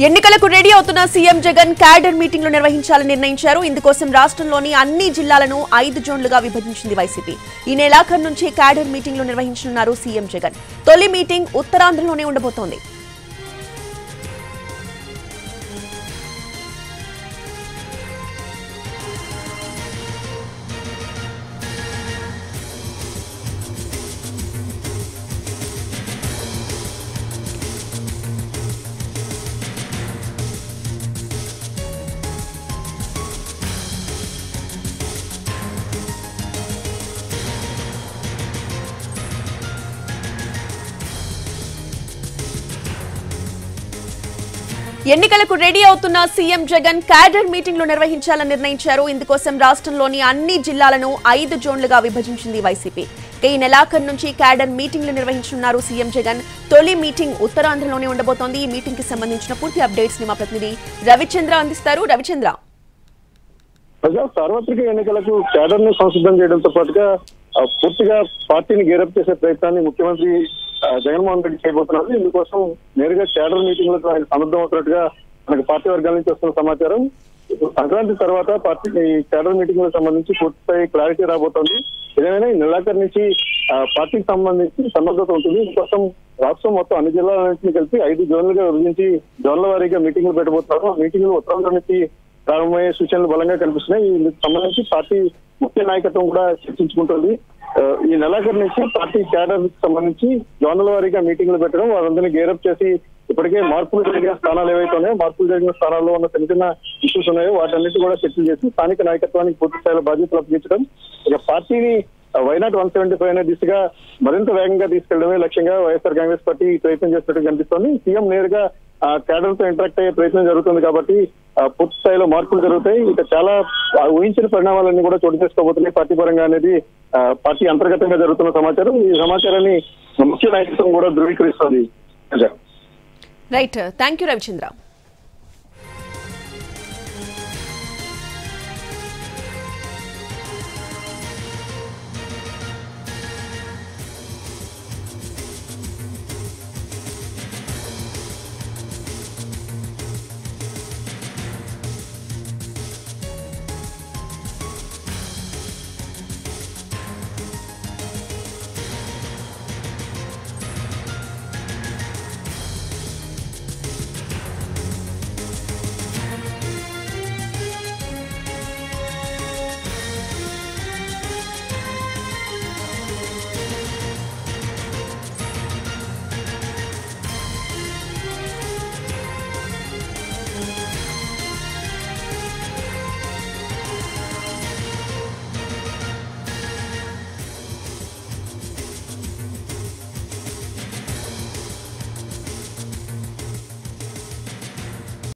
ఎన్నికలకు రెడీ అవుతున్న CM Jagan cadre మీటింగ్లు నిర్వహించాలని నిర్ణయించారు. ఇందుకోసం రాష్ట్రంలోని అన్ని జిల్లాలను 5 జోన్లుగా విభజించింది వైసీపీ. ఈ నెలాఖరు నుంచి క్యాడర్ మీటింగ్లు నిర్వహించనున్నారు సీఎం జగన్. తొలి మీటింగ్ ఉత్తరాంధ్రలోనే ఉండబోతోంది. ఎన్నికలకు రెడీ అవుతున్న సీఎం జగన్ క్యాడర్ మీటింగ్లు నిర్వహించాలని నిర్ణయించారు. ఇందుకోసం రాష్ట్రంలోని అన్ని జిల్లాలను 5 జోన్లుగా విభజించింది వైసీపీ. ఈ నెలాఖరు నుంచి క్యాడర్ మీటింగ్లు నిర్వహించనున్నారు సీఎం జగన్. తొలి మీటింగ్ ఉత్తరాంధ్రలోనే ఉండబోతోంది. ఈ మీటింగ్ కి సంబంధించిన పూర్తి అప్డేట్స్ ని మా ప్రతినిధి రవిచంద్ర అందిస్తారు. రవిచంద్ర, సార్వత్రిక ఎన్నికలకు క్యాడర్ ను సంసిద్ధం చేయడంతో పాటుగా పూర్తిగా పార్టీని గేరప్ చేసే ప్రయత్నాన్ని ముఖ్యమంత్రి జగన్మోహన్ రెడ్డి చేయబోతున్నారు. ఇందుకోసం నేరుగా క్యాడర్ మీటింగ్లకు ఆయన సన్నద్ధం అవుతున్నట్టుగా మనకు పార్టీ వర్గాల నుంచి వస్తున్న సమాచారం. సంక్రాంతి తర్వాత పార్టీ క్యాడర్ మీటింగ్లకు సంబంధించి పూర్తిస్థాయి క్లారిటీ రాబోతోంది. ఏదైనా ఈ నెలాఖరు నుంచి పార్టీకి సంబంధించి సన్నద్ధత ఉంటుంది. ఇందుకోసం రాష్ట్రం మొత్తం అన్ని జిల్లాల నుంచి కలిపి 5 జోన్లుగా విభజించి జోన్ల వారీగా మీటింగ్లు పెట్టబోతున్నారు. ఆ మీటింగ్లు ఉత్తరాంధ్ర నుంచి ప్రారంభమయ్యే సూచనలు బలంగా కనిపిస్తున్నాయి. ఇందుకు సంబంధించి పార్టీ ముఖ్య నాయకత్వం కూడా చర్చించుకుంటుంది. ఈ నెలాఖరు నుంచి పార్టీ క్యాడర్ సంబంధించి జోన్ల వారీగా మీటింగ్లు పెట్టడం, వారందరినీ గేరప్ చేసి ఇప్పటికే మార్పులు జరిగిన స్థానాలు ఏవైతే ఉన్నాయో మార్పులు జరిగిన స్థానాల్లో ఉన్న చిన్న చిన్న ఇష్యూస్ ఉన్నాయో వాటన్నిటి కూడా చర్చలు చేసి స్థానిక నాయకత్వానికి పూర్తి స్థాయిలో బాధ్యతలు అప్పగించడం, ఇక పార్టీని వైనాట్ 175 అనే దిశగా మరింత వేగంగా తీసుకెళ్లడమే లక్ష్యంగా వైఎస్ఆర్ కాంగ్రెస్ పార్టీ ప్రయత్నం చేస్తున్నట్టు కనిపిస్తోంది. సీఎం నేరుగా క్యాడర్ తో ఇంటరాక్ట్ అయ్యే ప్రయత్నం జరుగుతుంది కాబట్టి పూర్తి స్థాయిలో మార్పులు జరుగుతాయి. ఇక చాలా ఊహించిన పరిణామాలన్నీ కూడా చోటు చేసుకోబోతున్నాయి పార్టీ పరంగా అనేది పార్టీ అంతర్గతంగా జరుగుతున్న సమాచారం. ఈ సమాచారాన్ని ముఖ్య నాయకత్వం కూడా ధృవీకరిస్తుంది. Right, thank you Ravichandra.